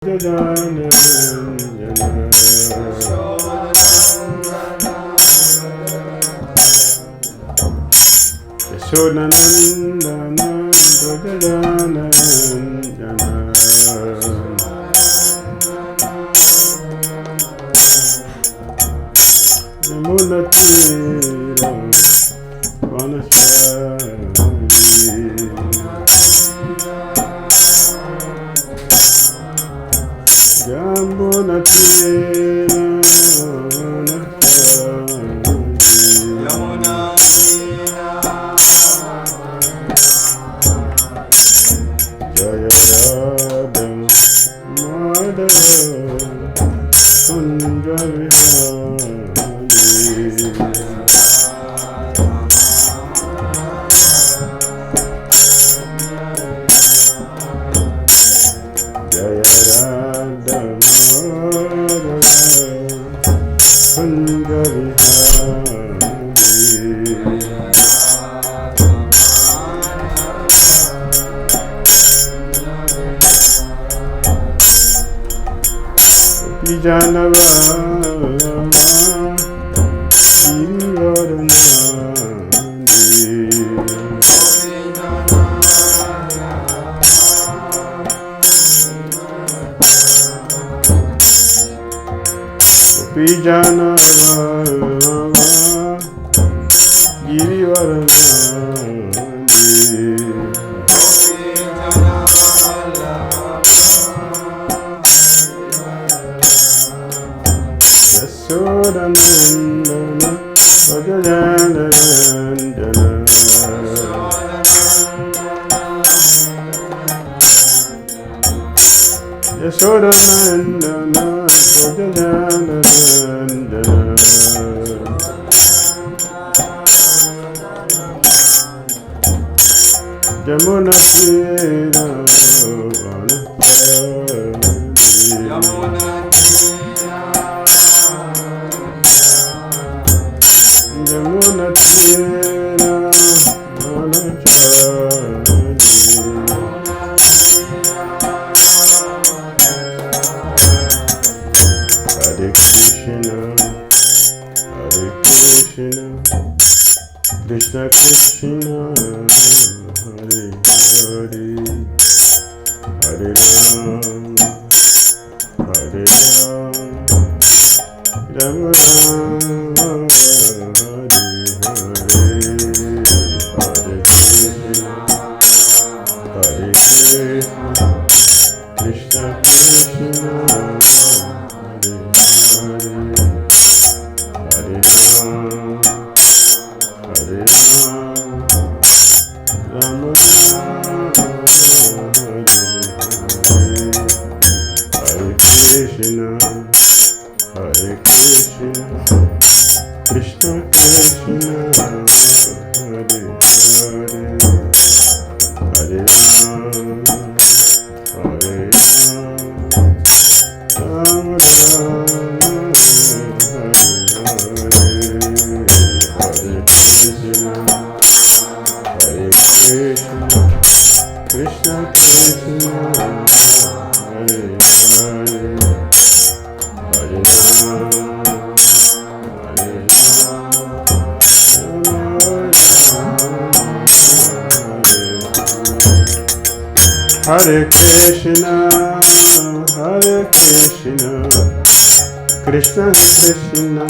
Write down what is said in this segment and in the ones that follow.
Yashodanandanam Prajajananjana Yamunatira Oneself Yamunatira Janava Yashodanandana Prajajananjana Yashodanandana Prajajananjana Yamunatira Krishna Krishna Hare Hare Hare Ram Hare Ram Ram Ram Hare Hare Hare Krishna Krishna Krishna Hare Hare Hare Ram Hare Ram Hare Krishna Krishna Krishna Hare Hare Hare Ram Hare Ram Krishna Krishna Hare Hare Hare Ram Hare Hare Krishna Krishna Krishna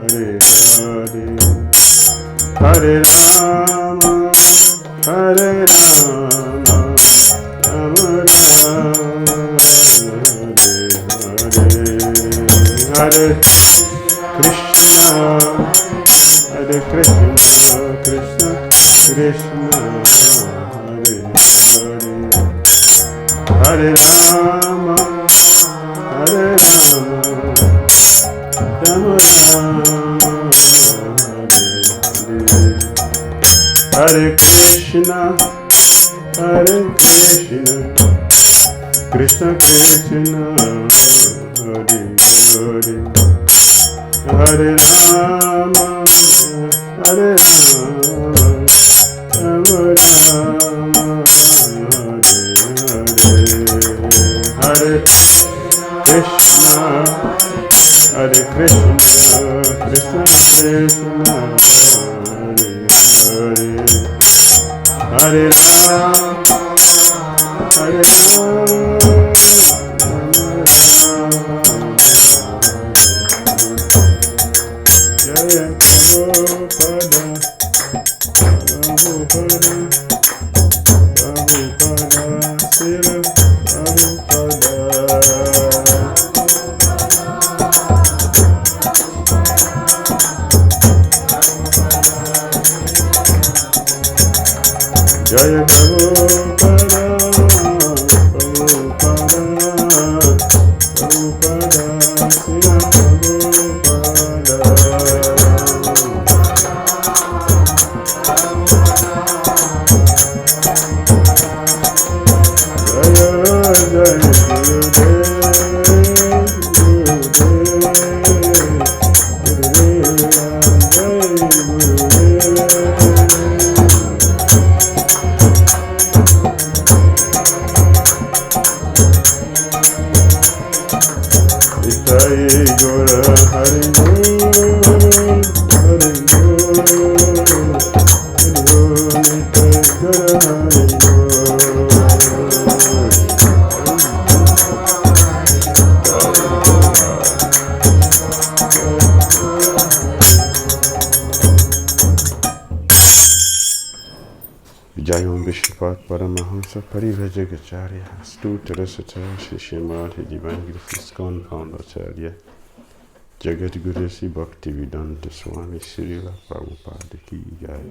Hare Hare Hare Rama Hare Rama Rama Rama Hare Hare Krishna Krishna Krishna Hare Hare Hare Rama Hare Rama Rama Rama Hare Krishna Krishna Krishna Hare Hare Hare Rama Hare Rama Rama Rama Hare Hare Hare Krishna, Hare Krishna, Krishna Krishna, Hare Hare, Hare Ram, Hare Ram, Jaya Prabhupada, Prabhupada, Prabhupada, Srila Prabhupada. Jaya Prabhupada, Prabhupada, Prabhupada, Srila Prabhupada. Jaya Jaya Jayom Vishnupat Paramahamsa Parivajagacharya Stutarasata Shishimadhi Divine Iskon Foundacharya Jagat Guru Sri Bhakti Vedanta Swami Srila Prabhupada Ki Jai.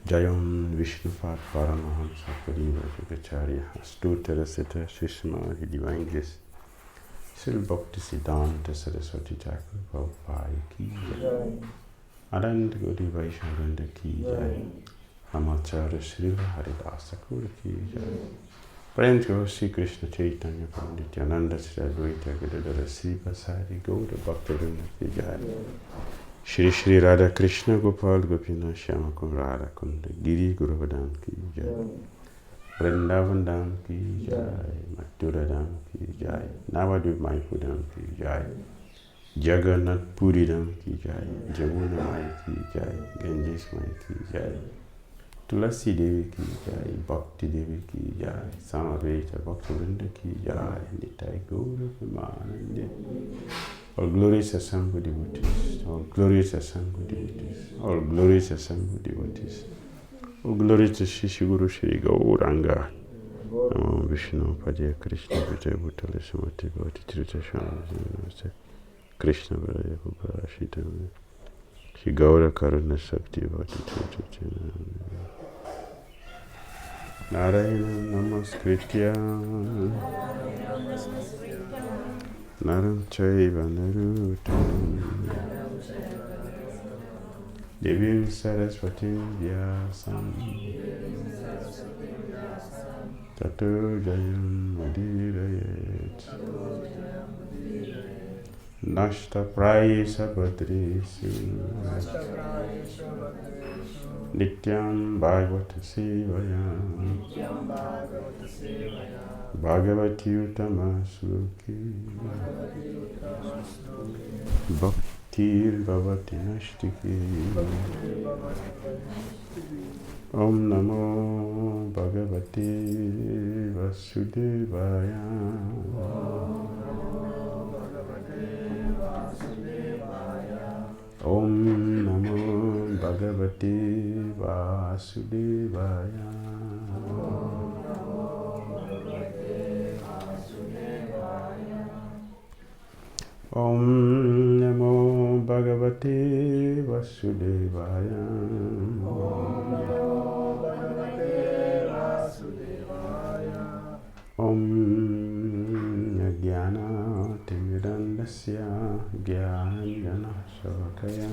Jayom Vishnupat Paramahamsa Parivajagacharya Stutarasata Shishimadhi Divine Grace Sri Bhakti Siddhanta Saraswati Thakur Prabhupada Ki Jai. Anand Guru Vaishnavanda Ki Jai. Amacharya Srila Haridasa Thakur Ki Jai. Friends of Sri Krishna Chaitanya Nityananda Sri Advaita Gadadara Sri Basari Gaura Bhaktivinoda Ki Jai. Shri Shri Radha Krishna Gopal Gopinath Shyama Kunda Kunda Giri Guruvadam Ki Jai. Vrindavan Dham Ki Jai. Mathura Dham Ki Jai. Navadvip Mayapur Dham Ki Jai. Jagannath Puri Dham Ki Jai. Jamuna Mai Ki Jai. Ganges Mai Ki Jai. Tulasi Devi Ki Jai, Bhakti Devi Ki Jai, Samaveta Bhaktivinoda Ki Jai, Nitai Gaura Premanande. All glorious assembled devotees, all glorious assembled devotees, all glorious assembled devotees, all glory to Shri Guru Shri Gauranga. Namo Vishnu Padya Krishna Vijay Bhutale Sumati Bhati Tirtha Shana Krishna Varaya Bhupashita Shri Gaura Karuna Sakti Bhati Tirtha Narayana Namaskritya Naram Chaiva Naruttam Devim Saraswatim Vyasam Tato Jayam Udirayet Nashta Prayesa Badresu Nityam Bhagavata Sevayam Bhagavati Uttama Sukhi Bhaktir Bhavati Nashtiki Om Namo Bhagavate Vasudevaya Om Namo Bhagavate Vasudevaya. Om Namo Bhagavate Vasudevaya. Om Jnana Timirandasya Jnana Savakaya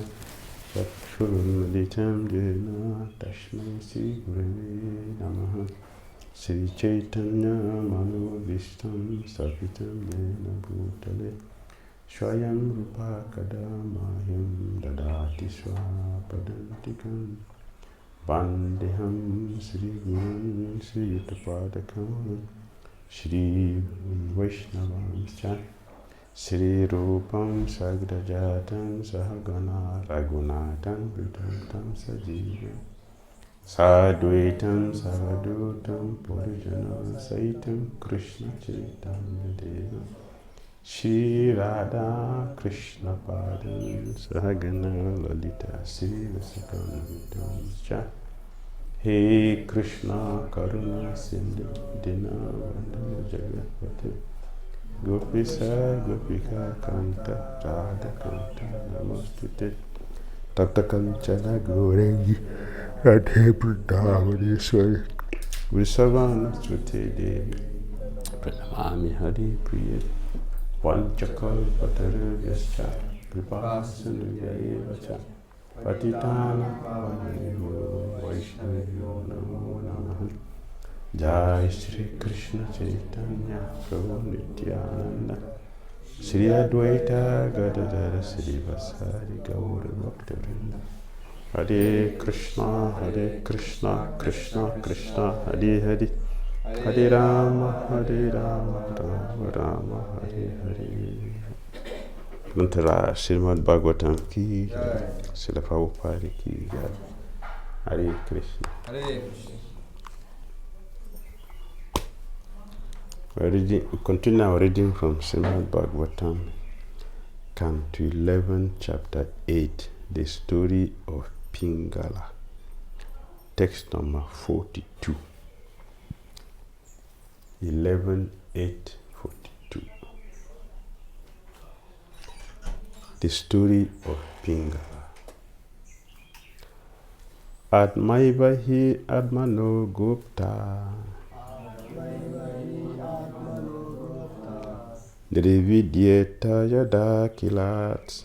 Chakshurumaditam Jena Tashmai Sri Gurave Namaha Sri Chaitanya Manobhishtam Savitam Jena Bhutale Swayam Rupa Kadamayam Dadati Swapadantikam Vandeham Sri Gurun Sri Yutapadakam Shri Vaishnavamscha Shri Rupam Sagrajatam Sahagana Raghunatam Vitam Sajivam Sadvaitam Savadutam Purijana Saitam Krishna Chaitanya Devam Shri Radha Krishna Padam Sahagana Lalita Sri Vasakam Vitamscha He Krishna Karuna Sindhu Dinavandana Jagatpate Gopisa Gopika Kanta Radha Kanta Namostute Tapta Kanchana Gorengi Radhe Pradavaneshwari Vrisavana Sute Devi Pranamami Hari Priya Vanchakal Patarvyascha Kripasanuyaivacha Patitana Pavanyo Vaishnavyo Namo Namaha Jai Shri Krishna Chaitanya Prabhu Nityananda Shri Advaita Gadadara Shri Vasari Gaura Bhaktivinoda Hare Krishna Krishna Krishna Hare Hare Hare Rama Rama Rama Hare Hare. Guntara Srimad Bhagavatam ki Srila Prabhupada ki Hare Krishna. Hare Krishna. We continue our reading from Srimad Bhagavatam, Canto 11, Chapter 8, the story of Pingala. Text number 42. 11.8.42. The story of Pingala. Atmaivahi Atmano Gupta Drividyeta Yada Kilat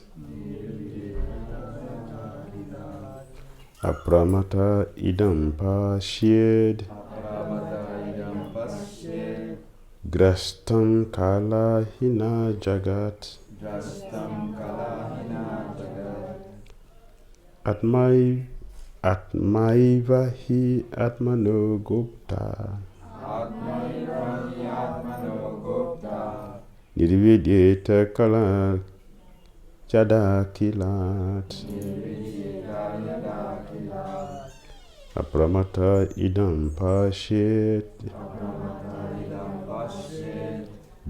Apramata Idam Pashyed Grastam Kala Hina Jagat Atmaivahi Atmano Gupta Nirvidyeta Kala Jada Kilat Apramata Idam Pashyet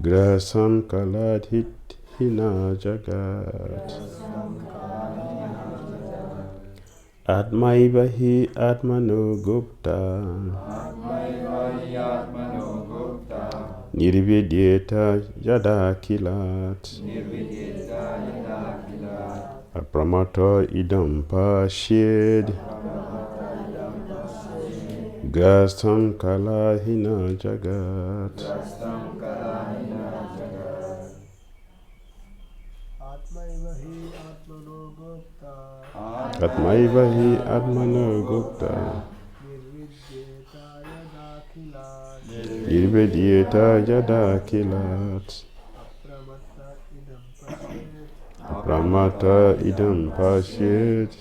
Grasam Kalat Hina Jagat Atmaivahi Atmano Gupta Nirvidyeta Yada Kilat Apramata Idam Pashyed Grasam Kala Hina Jagat Atmaivahi Atmano Gupta Nirvidyeta Yada Kilat Apramata Idam Pashyet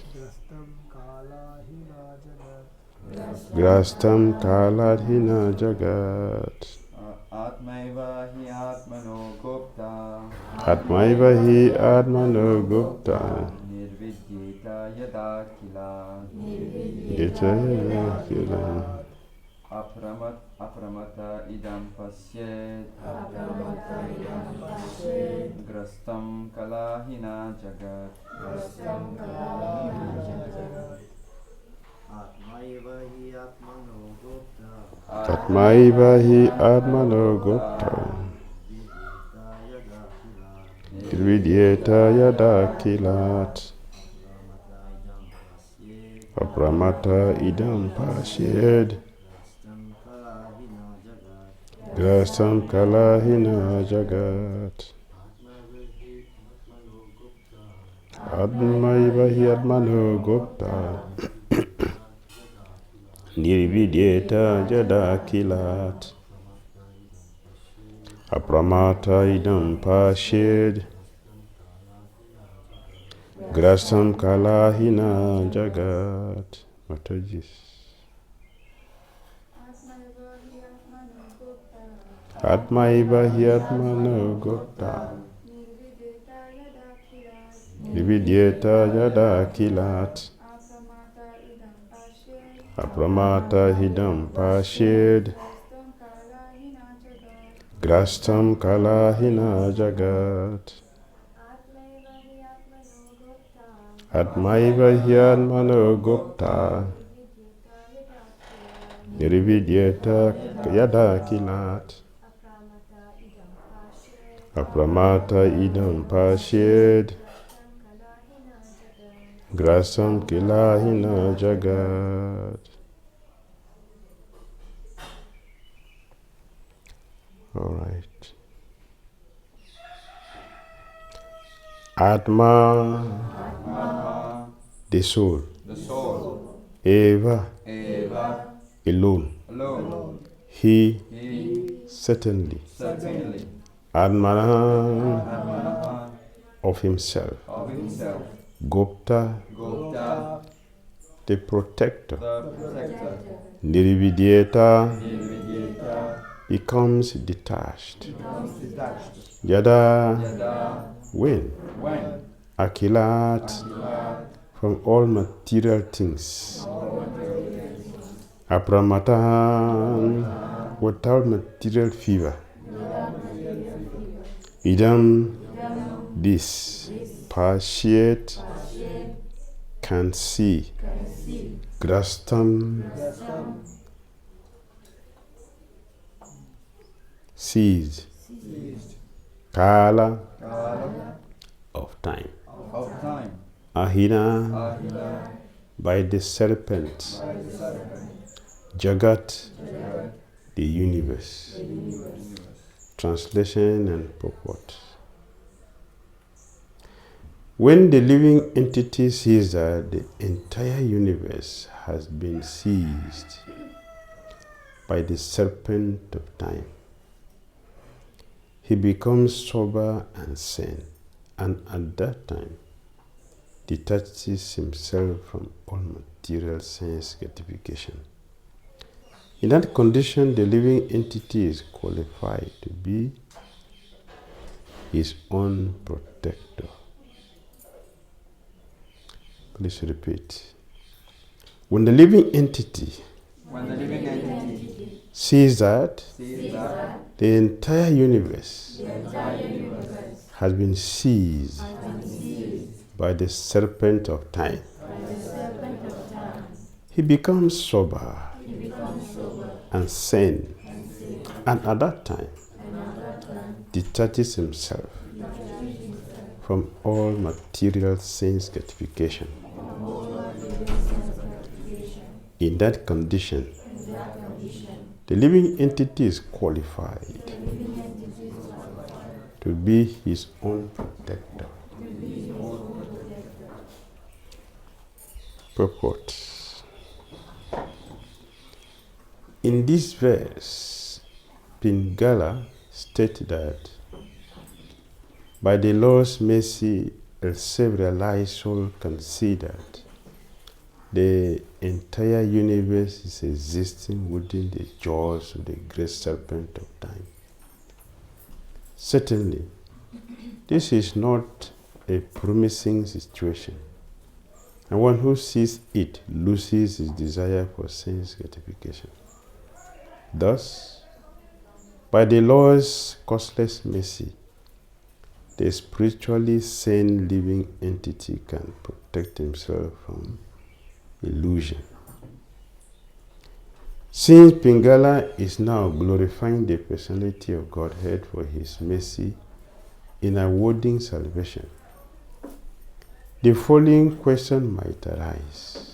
Grastam Kala Hina Jagat Atmaivahi Atmano Gupta Atmaivahi Atmano Gupta Nirvidyeta Yada Kila Yada Kila Apramata Idam Pasyet Grastam Kalahina Jagat Atmaivahi Atmano Gupta Nirvidyeta Yada Kilat Apramata Idam Pashyed Grasam Kalahina Jagat Atmaivahi Atmano Gupta Nirvidyeta Yada Kilat Apramata Idam Pashyed Grasam Kalahina Jagat. Matajis. Atmaiva Hyatmano Gupta Nividyeta Yada Kilat Apramata Hidam Pashid Grastam Kalahina Jagat Atmaiva Hyatmano Gupta Nirvidyeta Yada Kilat Apramata Idam Pashid Grasam Kilahina Jagat. All right. Atma, the soul. Eva, alone. He, certainly. Atmana, of himself. Gupta, the protector. Nirvidyeta, becomes detached. Yada, when? Akilat, from all material things. Apramatan, without material fever. Idam, this. Pashiet, can see. Grastam, seized. Kala, of time. Ahina, by the serpent. Jagat, the universe. Translation and purport. When the living entity sees that the entire universe has been seized by the serpent of time, he becomes sober and sane, and at that time detaches himself from all material sense gratification. In that condition, the living entity is qualified to be his own protector. Please repeat. When the living entity sees that the entire universe has been seized by the serpent of time, he becomes sober and sane, and at that time detaches himself from all material sense gratification. In that condition, the living entity is qualified to be his own protector. Purport. In this verse, Pingala states that by the Lord's mercy, a self-realized soul can see that the entire universe is existing within the jaws of the great serpent of time. Certainly, this is not a promising situation, and one who sees it loses his desire for sense gratification. Thus, by the Lord's causeless mercy, the spiritually sane living entity can protect himself from illusion. Since Pingala is now glorifying the personality of Godhead for his mercy in awarding salvation, the following question might arise.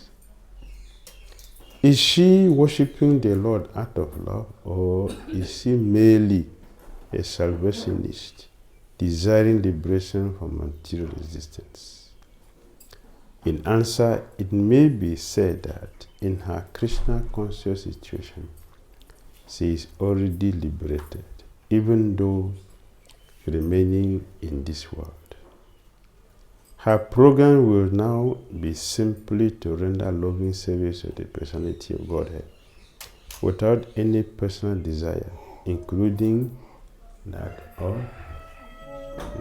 Is she worshipping the Lord out of love, or is she merely a salvationist desiring liberation from material existence? In answer, it may be said that in her Krishna conscious situation, she is already liberated, even though remaining in this world. Her program will now be simply to render loving service to the personality of Godhead, without any personal desire including that of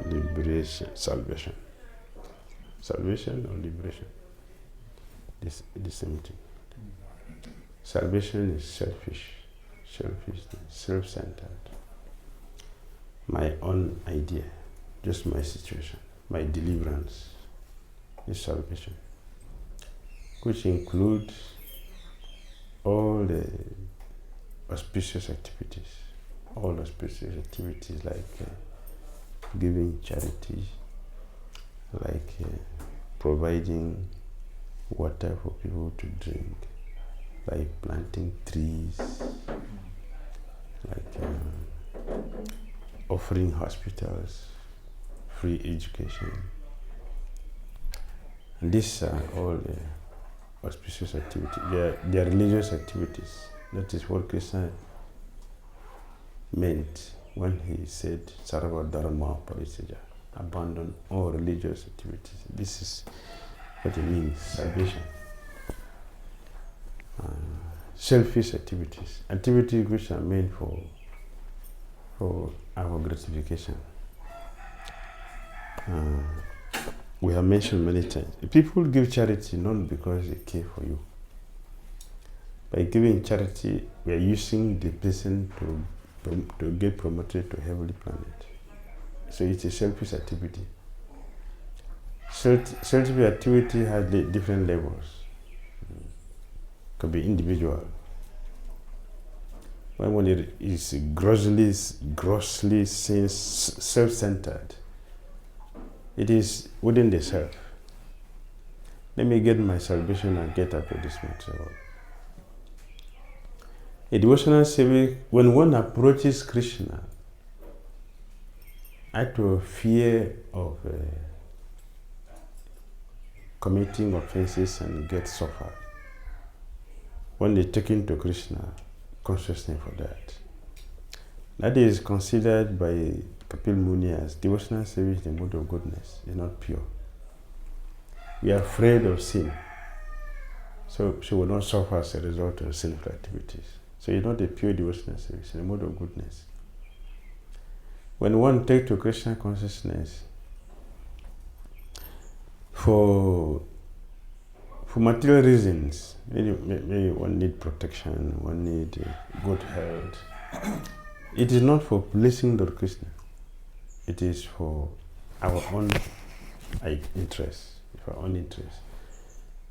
liberation, salvation. Salvation or liberation? This the same thing. Salvation is selfish, self-centered. My own idea, just my situation, my deliverance is salvation, which includes all the auspicious activities, like giving charity, like providing water for people to drink, like planting trees, like offering hospitals, free education. And these are all the auspicious activities. They are religious activities. That is what Krishna meant when he said, Sarva Dharma Parisaja, abandon all religious activities. This is what it means, salvation. Selfish activities, activities which are meant for our gratification. We have mentioned many times, people give charity not because they care for you. By giving charity, we are using the person to get promoted to heavenly planet. So it's a selfish activity. Selfish activity has different levels. Could be individual. When one is grossly self-centered, it is within the self. Let me get my salvation and get up with this material. A devotional service, when one approaches Krishna out of fear of committing offenses and get suffered, when they take into Krishna consciousness for that. That is considered by Kapil Muni as devotional service in the mode of goodness. It's not pure. We are afraid of sin, so she will not suffer as a result of sinful activities. So it's not a pure devotional service in the mode of goodness. When one takes to Krishna consciousness for material reasons, maybe one need protection, one need good health. It is not for pleasing Lord Krishna. It is for our own interest, for our own interest.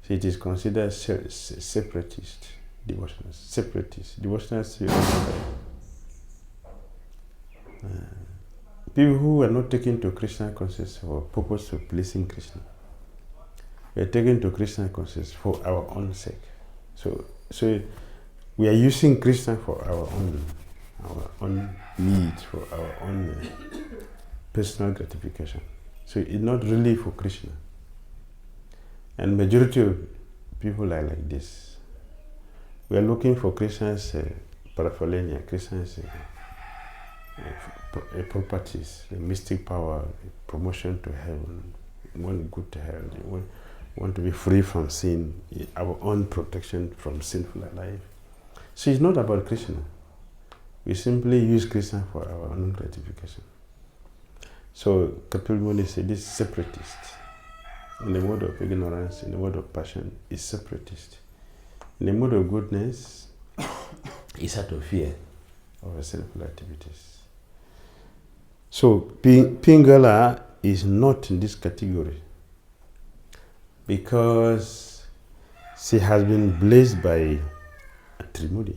So it is considered separatist devotional. Devotional people who are not taken to Krishna consciousness for purpose of pleasing Krishna. We are taken to Krishna consciousness for our own sake. So we are using Krishna for our own needs, for our own personal gratification. So it's not really for Krishna. And majority of people are like this. We are looking for Krishna's paraphernalia, Krishna's properties, the mystic power, promotion to heaven, want good to health, want to be free from sin, our own protection from sinful life. So it's not about Krishna. We simply use Krishna for our own gratification. So Kapil Muni said this is separatist. In the mode of ignorance, in the mode of passion, is separatist. In the mode of goodness, is out of fear of sinful activities. So Pingala is not in this category because she has been blessed by a Trimudi,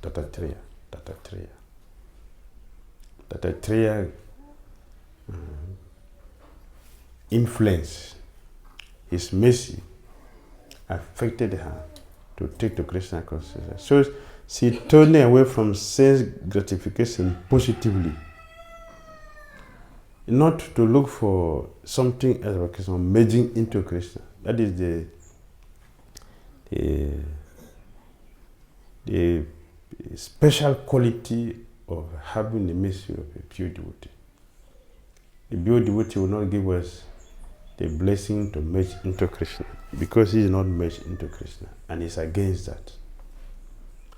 Dattatreya influence, his mercy affected her to take to Krishna consciousness. So she turned away from sense gratification positively, not to look for something as a merging into Krishna. That is the special quality of having the mercy of a pure devotee. The pure devotee will not give us the blessing to merge into Krishna because he is not merged into Krishna and is against that.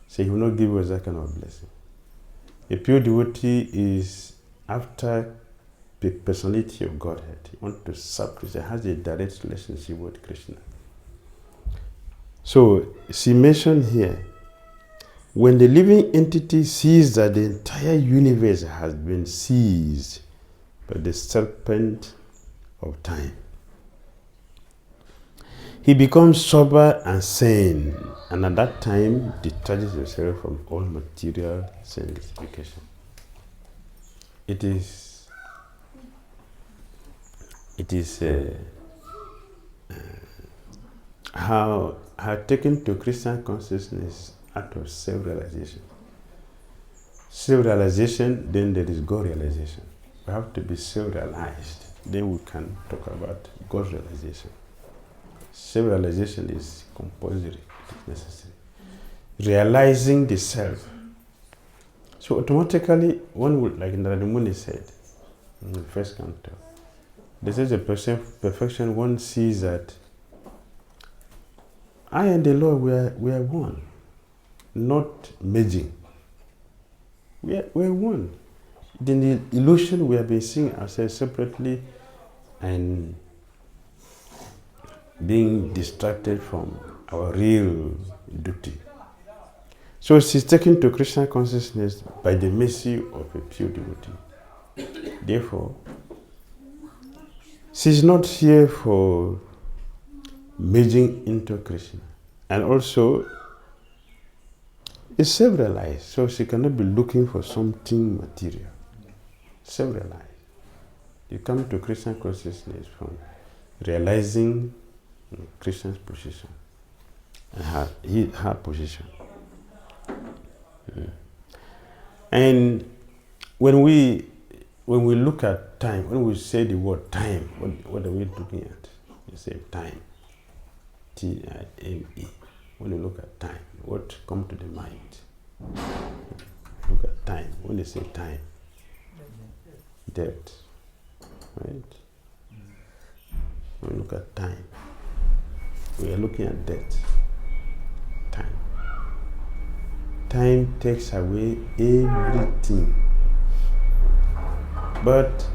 So he will not give us that kind of blessing. A pure devotee is after the personality of Godhead. He wants to serve Krishna, has a direct relationship with Krishna. So she mentioned here, when the living entity sees that the entire universe has been seized by the serpent of time, he becomes sober and sane, and at that time detaches himself from all material sanctification. It is how taken to Christian consciousness out of self-realization. Self-realization, then there is God realization. We have to be self-realized. Then we can talk about God realization. Self-realization is compulsory, it is necessary. Realizing the self. So automatically, one would, like Narada Muni said in the first canto, this is a perfection. One sees that I and the Lord, we are one, not merging. We are one. Then the illusion we have been seeing ourselves separately and being distracted from our real duty. So she's taken to Krishna consciousness by the mercy of a pure devotee. Therefore, she's not here for merging into Krishna. And also, it's self-realized, so she cannot be looking for something material. Self-realized. You come to Krishna consciousness from realizing Krishna's position and her position. And when we look at time, when we say the word time, what are we looking at? You say time. T-I-M-E. When you look at time, what comes to the mind? Look at time. When you say time, death, right? When we look at time, we are looking at death. Time. Time takes away everything, but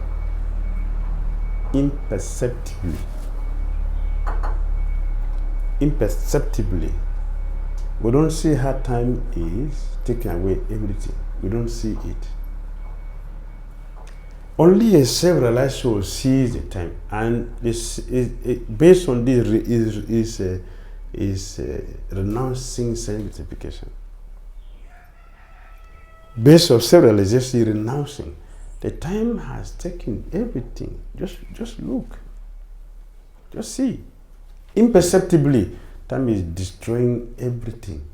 imperceptibly. We don't see how time is taking away everything. We don't see it. Only a self-realized soul sees the time, and based on this is renouncing sanctification. Based on self-realization, renouncing. The time has taken everything. Just look. Just see. Imperceptibly, time is destroying everything.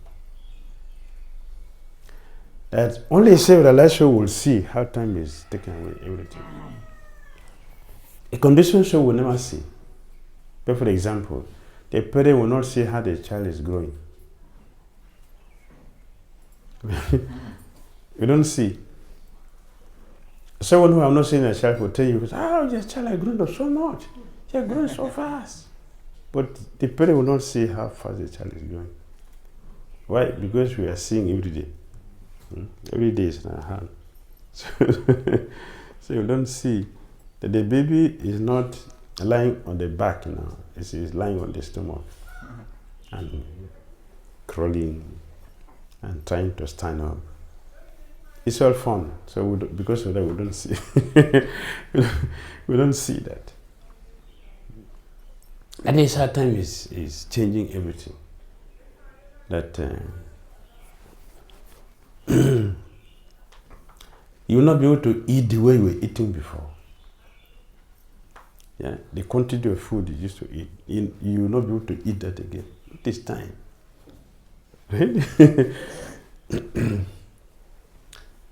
That only a self-realized soul will see how time is taking away everything. A conditioned soul will never see. But for example, the parent will not see how the child is growing. You don't see. Someone who have not seen a child will tell you, "Oh, your child has grown up so much. He has grown so fast." But the parent will not see how fast the child is growing. Why? Because we are seeing every day. Every day is in our hand. So you don't see that the baby is not lying on the back now. It is lying on the stomach and crawling and trying to stand up. It's all fun. So because of that, we don't see. We don't see that. That is how time is changing everything. That you will not be able to eat the way you were eating before. Yeah, the quantity of food you used to eat, you will not be able to eat that again. This time, right?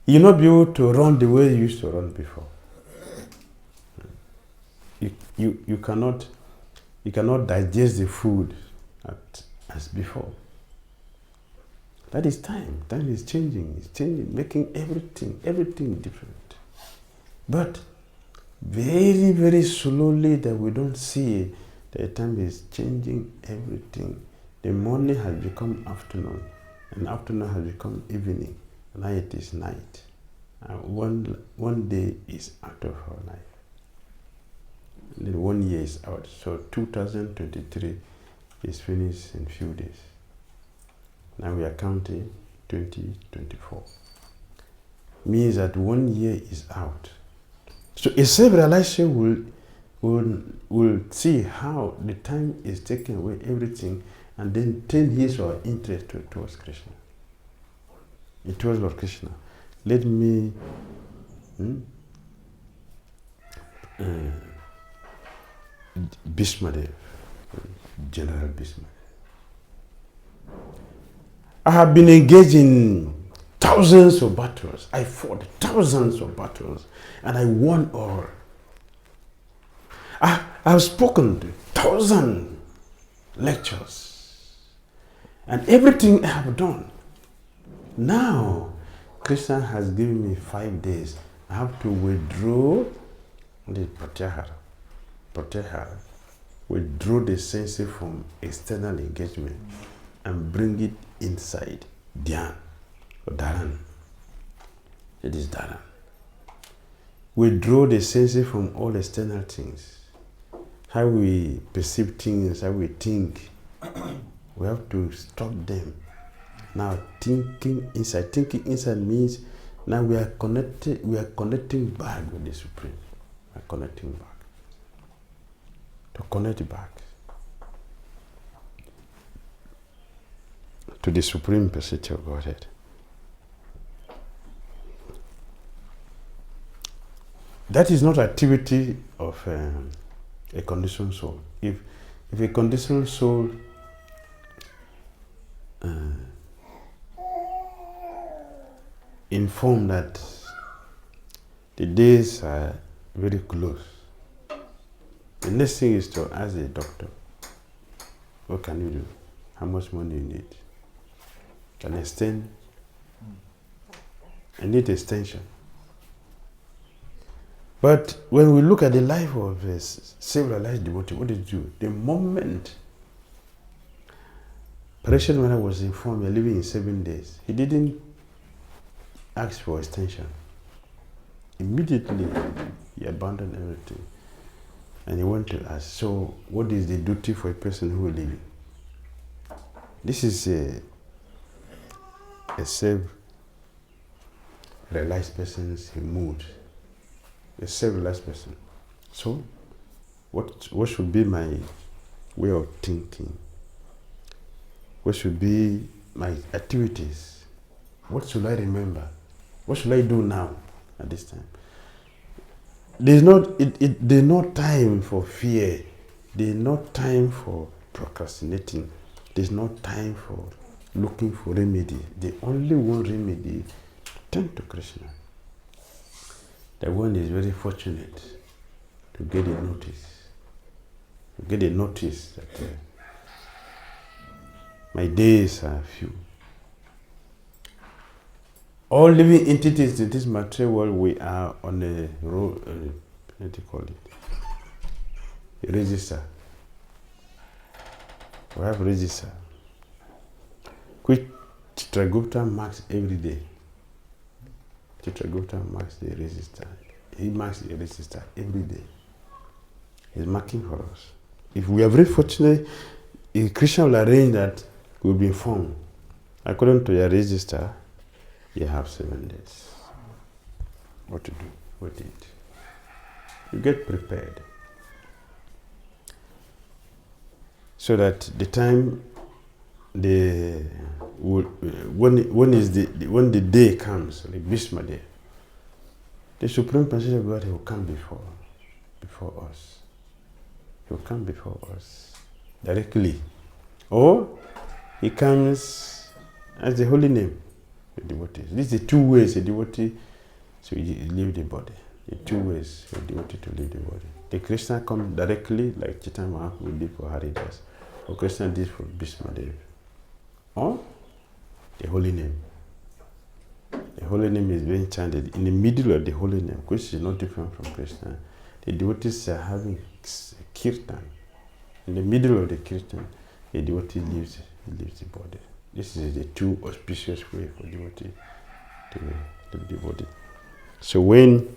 You will not be able to run the way you used to run before. You cannot digest the food as before. That is time. Time is changing. It's changing, making everything different. But very, very slowly that we don't see that time is changing everything. The morning has become afternoon, and afternoon has become evening, and now it is night. one day is out of our life. And then 1 year is out. So 2023 is finished in few days. Now we are counting 2024. Means that 1 year is out. So a self-realization will see how the time is taking away everything and then turn his or her interest towards Krishna. Towards Lord Krishna. Let me Bhishmadev, General Bhishmadev. I have been engaged in thousands of battles. I fought thousands of battles and I won all. I have spoken to 1,000 lectures and everything I have done. Now, Krishna has given me 5 days. I have to withdraw the pratyahara, withdraw the senses from external engagement and bring it inside dhyan or dharan. It is dharan. Withdraw the senses from all external things. How we perceive things, how we think, we have to stop them. Now thinking inside means now we are connecting back with the Supreme. We are connecting back. To connect back to the Supreme Personality of Godhead. That is not activity of a conditioned soul. If a conditioned soul informed that the days are very close, the next thing is to ask the doctor, what can you do? How much money you need? Can I extend? I need extension. But when we look at the life of a self-realized devotee, what did he do? The moment Parishad Mara was informed we are living in 7 days, he didn't ask for extension. Immediately, he abandoned everything. And he went to ask, so what is the duty for a person who is living? This is a self-realized person's mood. A self-realized person. So, what should be my way of thinking? What should be my activities? What should I remember? What should I do now at this time? There's no time for fear. There's no time for procrastinating. There's no time for looking for remedy. The only one remedy, turn to Krishna. The one is very fortunate to get a notice. To get a notice that my days are few. All living entities in this material world, we are on a road, what do you call it? A register. We have a register, which Chitragupta marks every day. Chitragupta marks the register. He marks the register every day. He's marking for us. If we are very fortunate, Krishna will arrange that we'll be informed. According to your register, you have 7 days. What to do, what to eat. You get prepared. So that the time when the day comes, like Bhishma Day, the Supreme Personality of God will come before us. He will come before us directly. Or he comes as the holy name, the devotees. These are the 2 ways a devotee to leave the body. The 2 ways for a devotee to leave the body. The Krishna comes directly, like Chaitanya Mahaprabhu did for Haridas, or Krishna did for Bhishma Dev. Or the holy name. The holy name is being chanted in the middle of the holy name, which is not different from Krishna. The devotees are having kirtan. In the middle of the kirtan, the devotee leaves the body. This is the 2 auspicious way for devotee to leave the body. So when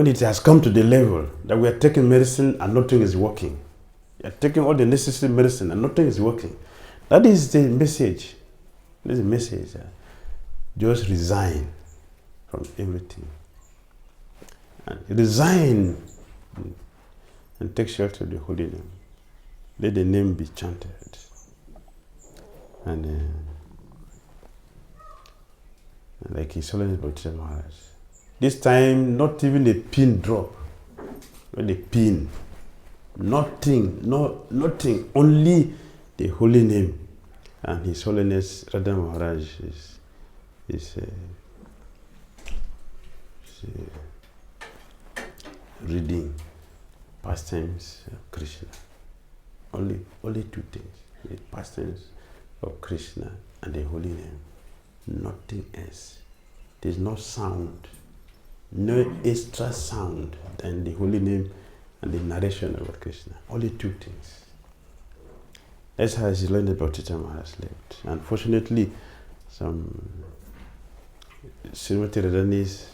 it has come to the level that we are taking medicine and nothing is working, you are taking all the necessary medicine and nothing is working, that is the message. That is the message. Just resign from everything. And resign and take shelter of the holy name. Let the name be chanted. And like His Holiness Bhakti Maharaj. This time, not even a pin drop. Not a pin. Nothing, nothing. Only the holy name. And His Holiness Radha Maharaj is reading pastimes of Krishna. Only two things. The pastimes of Krishna and the holy name. Nothing else. There's no sound. No extra sound than the holy name and the narration about Krishna. Only two things. That's how His Holiness Bhakti Maharaj lived. Unfortunately, some Srimati Radhanis,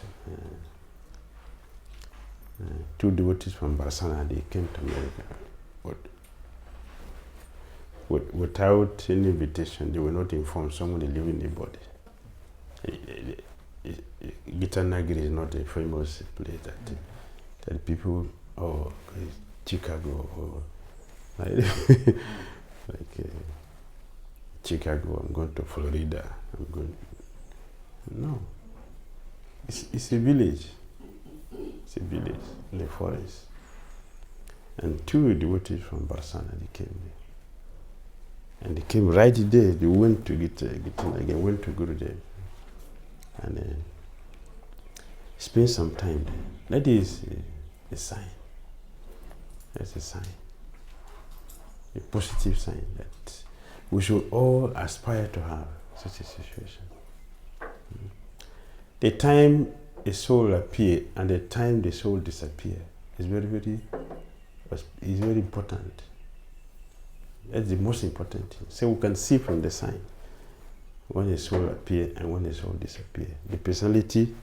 two devotees from Barsana, they came to America. Without any invitation, they were not informed somebody living in the body. Gitanagiri is not a famous place that people, Chicago, or like Chicago, I'm going to Florida, I'm going. No. It's a village. It's a village in the forest. And two devotees from Barsana, they came there. And they came right there. They went to again, went to Gurudev. And spent some time there. That is a sign. That's a sign. A positive sign that we should all aspire to have such a situation. The time a soul appears and the time the soul disappears is very important. That's the most important thing. So we can see from the sign when a soul appears and when a soul disappears. The personality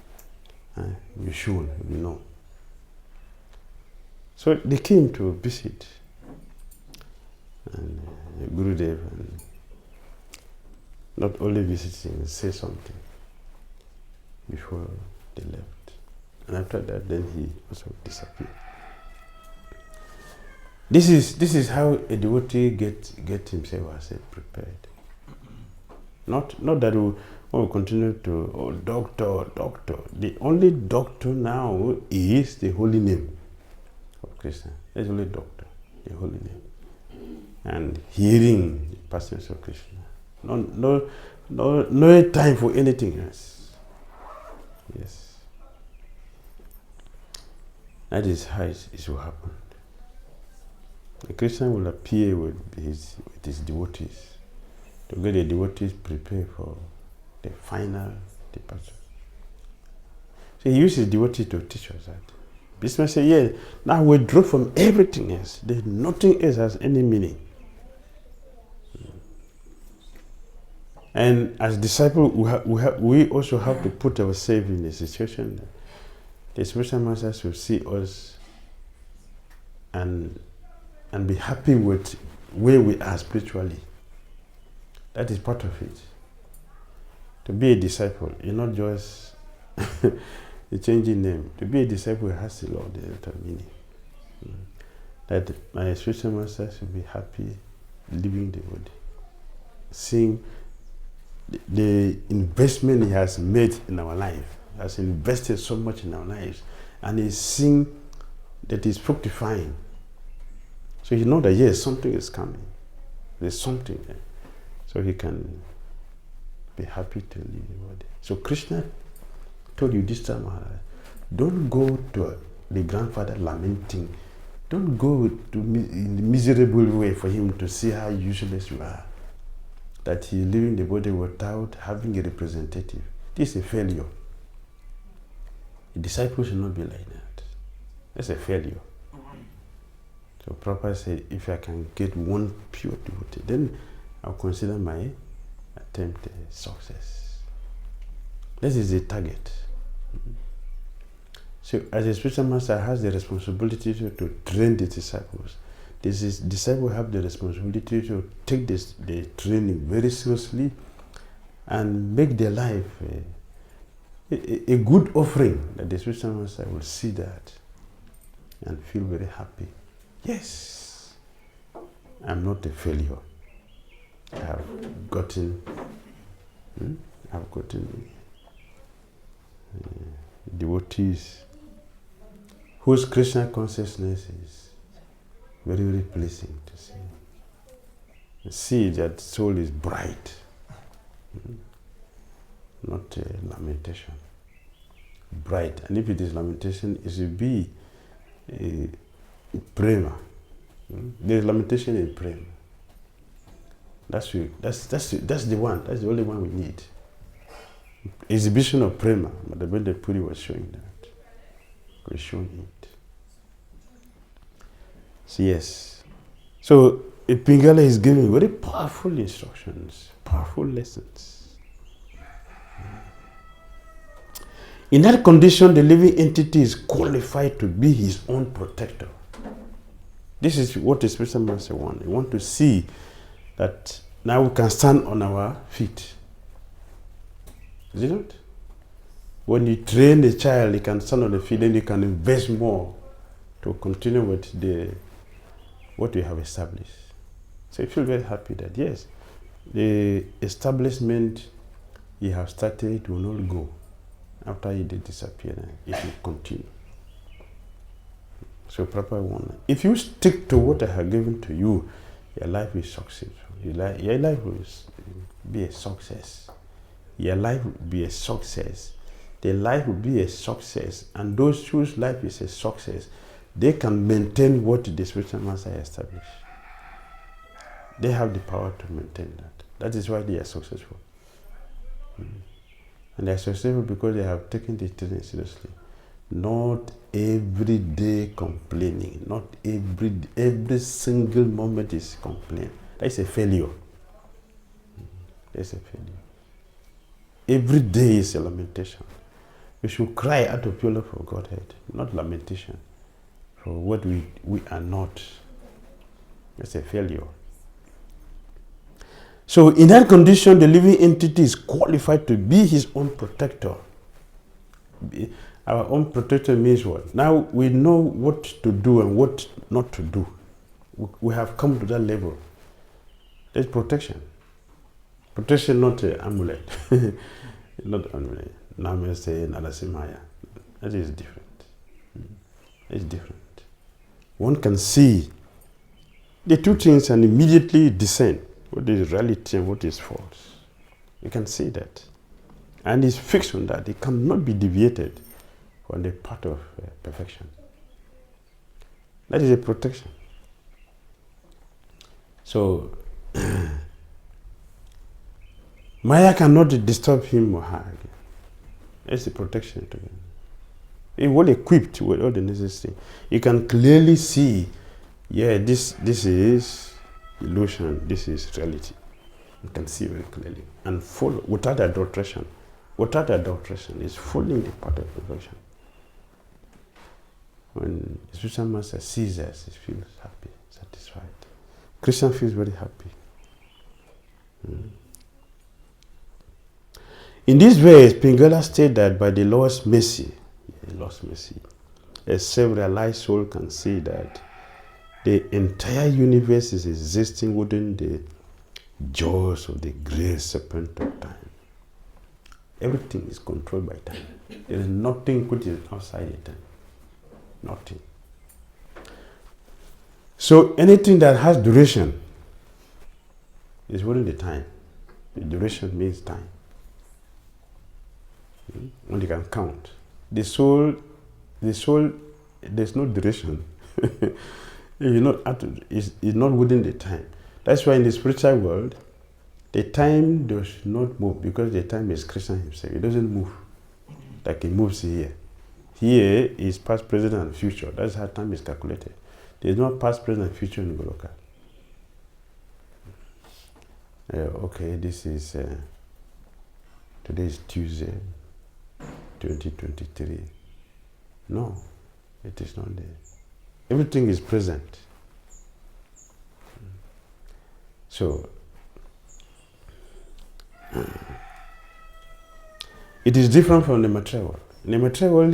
will show, will know. So they came to visit and Gurudev, and not only visiting, say something before they left. And after that, then he also disappeared. This is how a devotee get himself prepared. Not that we will continue to doctor. The only doctor now is the holy name of Krishna. There's only doctor, the holy name, and hearing the pastimes of Krishna. No time for anything else. Yes, that is how it will happen. The Krishna will appear with his devotees to get the devotees prepared for the final departure. So he uses devotees to teach us that. Bhishma said, yeah, now withdraw from everything else. There's nothing else has any meaning. And as disciples, we also have to put ourselves in a situation that the spiritual masters will see us and be happy with where we are spiritually. That is part of it. To be a disciple, you're not just a changing name. To be a disciple has a lot of meaning. That my spiritual masters will be happy leaving the body, seeing the investment he has made in our life, has invested so much in our lives, and he's seeing that it's fructifying. So you know that yes, something is coming. There's something there. So he can be happy to leave the body. So Krishna told you this time, don't go to the grandfather lamenting. Don't go to in the miserable way for him to see how useless you are. That he's leaving the body without having a representative. This is a failure. The disciples should not be like that. That's a failure. So Prabhupada said, if I can get one pure devotee, then I'll consider my attempt success. This is the target. So as a spiritual master has the responsibility to train the disciples. Disciples have the responsibility to take the training very seriously and make their life a good offering, that the spiritual master will see that and feel very happy. Yes, I'm not a failure. I've gotten devotees whose Krishna consciousness is very, very pleasing to see. See that soul is bright, not a lamentation. Bright, and if it is lamentation, it should be a prema. There is lamentation in prema. That's the one. That's the only one we need. Exhibition of prema. Madhavendra Puri was showing that. He was showing it. So yes. So Pingala is giving very powerful instructions, powerful lessons. In that condition, the living entity is qualified to be his own protector. This is what the spiritual master wants. He wants to see that now we can stand on our feet. Is it not? When you train a child, he can stand on the feet, then you can invest more to continue with what we have established. So I feel very happy that yes, the establishment you have started will not go after he did disappear. It will continue. So proper one. If you stick to what I have given to you, your life will succeed. Your life will be a success. Your life will be a success. The life will be a success. And those whose life is a success, they can maintain what the spiritual master established. They have the power to maintain that. That is why they are successful. And they are successful because they have taken the training seriously. Not every day complaining. Not every single moment is complaining. That's a failure. That's a failure. Every day is a lamentation. We should cry out of pure love for Godhead, not lamentation for what we are not. That's a failure. So in that condition, the living entity is qualified to be his own protector. Our own protector means what? Now we know what to do and what not to do. We have come to that level. There's protection. Protection, not an amulet. Not amulet. Namaste, Narasimhaya. That is different. It's different. One can see the two things and immediately discern what is reality and what is false. You can see that. And it's fixed on that. It cannot be deviated from the path of perfection. That is a protection. So, Maya cannot disturb him or her again. It's a protection to him. He's well equipped with all the necessary. You can clearly see, yeah, this is illusion, this is reality. You can see very clearly. And follow without adulteration. Without adulteration is following the path of perfection. When the spiritual master sees us, he feels happy, satisfied. Christian feels very happy. In this way, Pingala stated that by the Lord's mercy, a self-realized soul can see that the entire universe is existing within the jaws of the great serpent of time. Everything is controlled by time. There is nothing which is outside the time. Nothing. So anything that has duration is within the time. The duration means time. When you can count. The soul, there's no duration. It's not within the time. That's why in the spiritual world, the time does not move because the time is Krishna himself. It doesn't move like it moves here. Here is past, present, and future. That's how time is calculated. There is no past, present, and future in Goloka. okay, this is, today is Tuesday, 2023. No, it is not there. Everything is present. So, it is different from the material world. In the material world,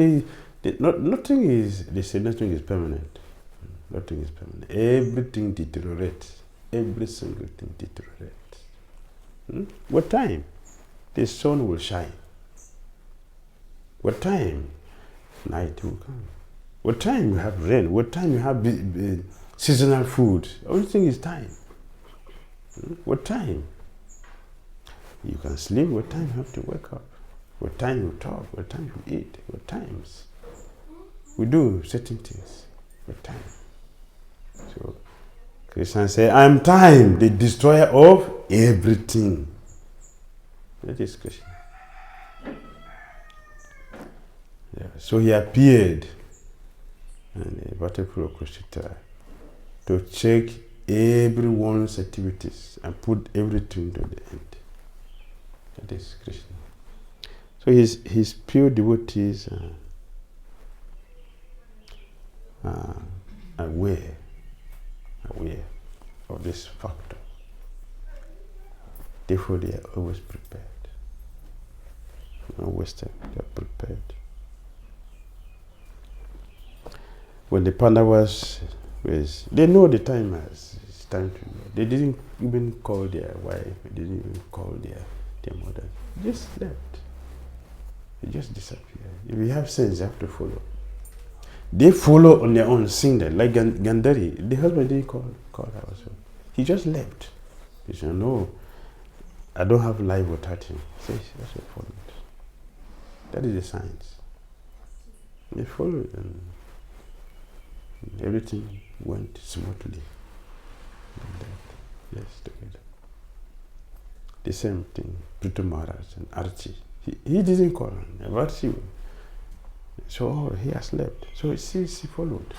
nothing is, they say nothing is permanent. Nothing is permanent. Everything deteriorates. Every single thing deteriorates. What time? The sun will shine. What time? Night will come. What time you have rain? What time you have seasonal food? Everything is time. What time? You can sleep. What time you have to wake up? What time you talk? What time you eat? What times? We do certain things. What time? So Christians say, I am time, the destroyer of everything. That is Krishna. Yeah. So he appeared in the battlefield of Kushita to check everyone's activities and put everything to the end. That is Krishna. So his pure devotees are aware of this factor. Therefore, they are always prepared. No Western, they are prepared. When the Pandavas they know the time it's time to go. They didn't even call their wife, they didn't even call their mother. They just left. They just disappeared. If you have sense, you have to follow. They follow on their own, sing that. Like Gandhari, the husband didn't call her also. He just left. He said, no, I don't have life without him. He says, that's what followed. That is the science. They followed and everything went smoothly. Yes, together. The same thing, Prithu Maharaj and Archie. He didn't call him, Archie. So he has left. So he followed.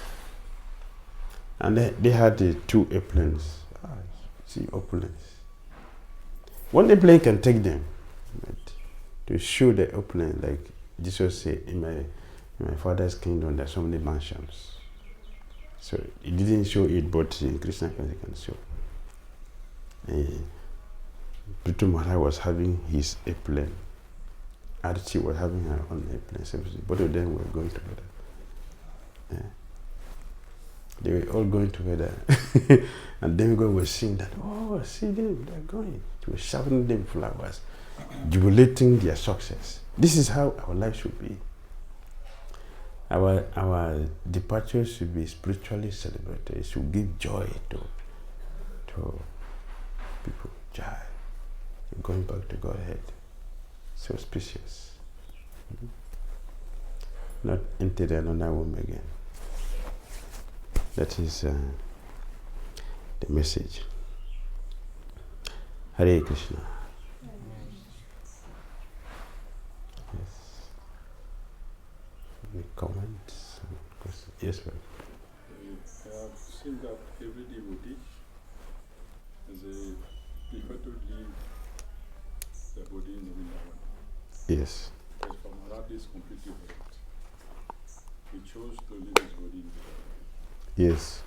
And they had the 2 airplanes. Opulence. One airplane can take them. But to show the airplane, like Jesus said, in my Father's kingdom, there are so many mansions. So he didn't show it, but in Krishna consciousness can show. Prithu Maharaj was having his airplane. Archie was having her own airplane. So both of them were going together. Yeah. They were all going together. And then God was seeing that, oh, see them, they're going. He was shouting them flowers, jubilating their success. This is how our life should be. Our departure should be spiritually celebrated. It should give joy to people. Joy. Going back to Godhead. So auspicious. Not enter another womb again. That is the message. Hare Krishna. Yes. Any comments? Yes, ma'am. I have seen that every devotee prefer to leave the body in the Yes. But for Maharaj is completely correct. He chose to leave his body in the Yes.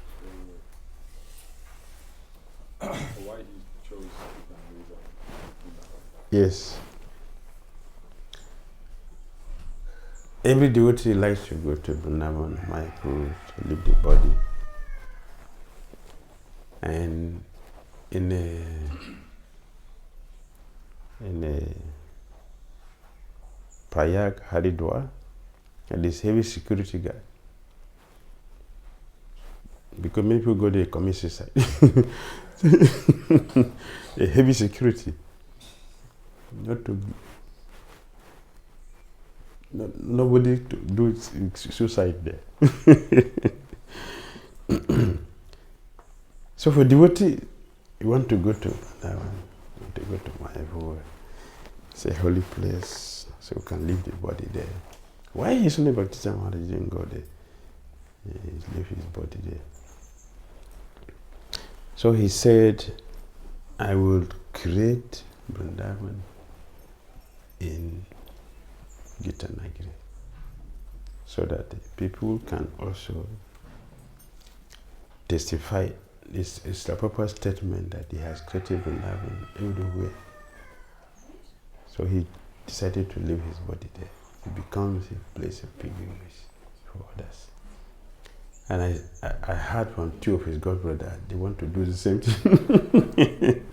So, why he chose to leave the Yes. Every devotee likes to go to Vrindavan, Mayapur, to leave the body. And in a Prayag, Haridwar, and this heavy security guard. Because many people go there and commit suicide. A heavy security. Nobody to do suicide there. So for devotee, you want to go to that one, you want to go to Mayapur. It's a holy place, so we can leave the body there. Why his only Bhakti Maharaj didn't go there? He left his body there. So he said, I will create Vrindavan in Gitanagiri so that the people can also testify. It's a proper statement that he has created Vrindavan everywhere. So he decided to leave his body there. It becomes a place of pilgrimage for others. And I heard from two of his godbrothers, they want to do the same thing.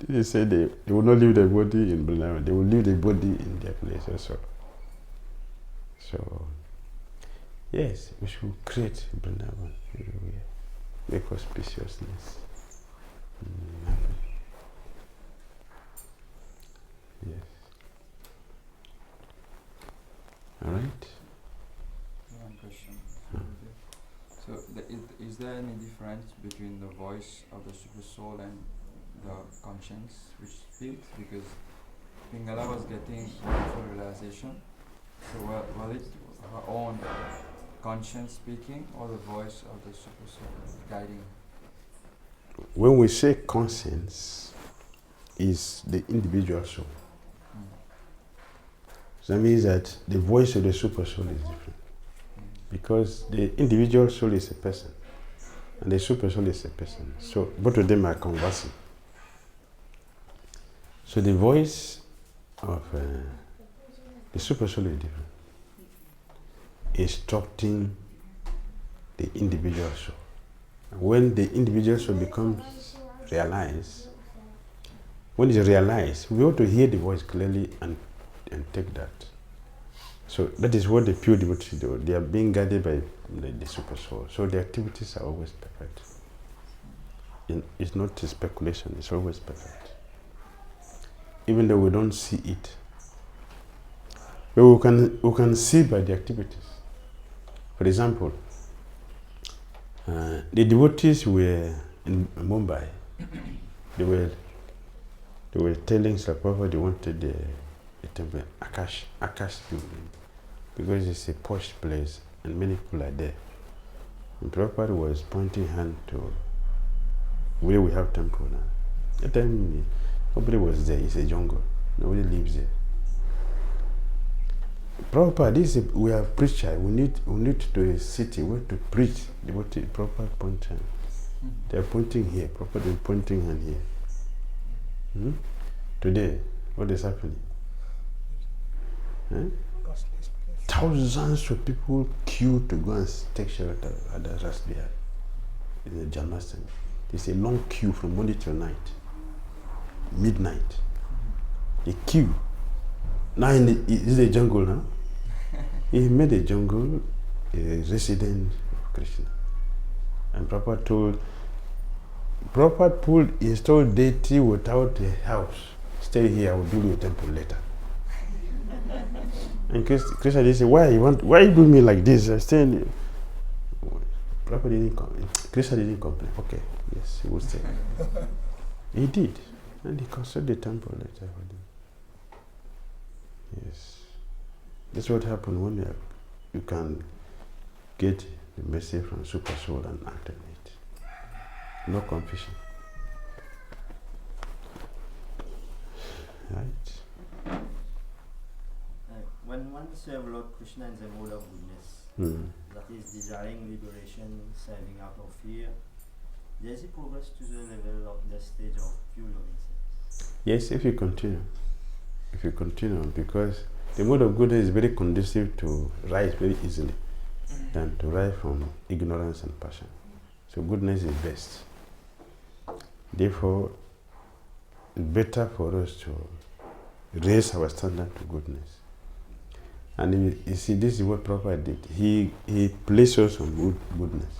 They said they will not leave their body in Vrindavan, they will leave their body in their place also. So, yes, we should create Vrindavan everywhere. Make auspiciousness. Yes. All right. One question. So, is there any difference between the voice of the super soul and the conscience which speaks? Because Pingala was getting wonderful realization. So, was it her own conscience speaking or the voice of the super soul guiding? When we say conscience, is the individual soul. So that means that the voice of the super soul is different. Because the individual soul is a person and the super soul is a person. So both of them are conversing. So the voice of the super soul is different. Instructing the individual soul. When the individual soul becomes realized, when it's realized, we ought to hear the voice clearly and take that. So that is what the pure devotees do. They are being guided by the super soul. So the activities are always perfect. It's not a speculation, it's always perfect. Even though we don't see it. But we can see by the activities. For example, the devotees were in Mumbai. They were telling Srila Prabhupada they wanted the temple, Akash building, because it's a posh place and many people are there. And Prabhupada was pointing hand to where we have temple now. That time nobody was there, it's a jungle. Nobody lives there. Prabhupada, we are preacher, we need to a city where to preach. Devotee, Prabhupada pointing. They are pointing here, Prabhupada is pointing hand here. Today, what is happening? Thousands of people queue to go and take shelter at the Rasbihar in the Janmashtami. There's a long queue from morning till night, midnight. The queue. Now it's a jungle now. He made a jungle a resident of Krishna. And Prabhupada installed deity without a house. Stay here, I will build you a temple later. And Krishna did say, why you do me like this? I stay in the... Prabhupada didn't complain. Krishna didn't complain. Okay, yes, he would stay. He did. And he constructed the temple later for them. Yes. That's what happened when you can get the message from Super Soul and act on it. No confusion. Right? When one serves Lord Krishna in the mode of goodness, that is desiring liberation, saving out of fear, does he progress to the level of the stage of pure innocence? Yes, if you continue. Because the mode of goodness is very conducive to rise very easily than to rise from ignorance and passion. So goodness is best. Therefore, it's better for us to raise our standard to goodness. And you see, this is what Prabhupada did. He placed us on goodness.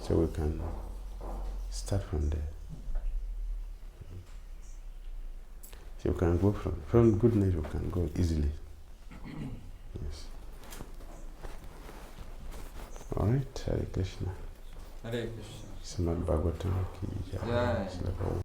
So we can start from there. So you can go from goodness, you can go easily. Yes. All right, Hare Krishna. Hare Krishna. Srimad Bhagavatam ki jai. Jai.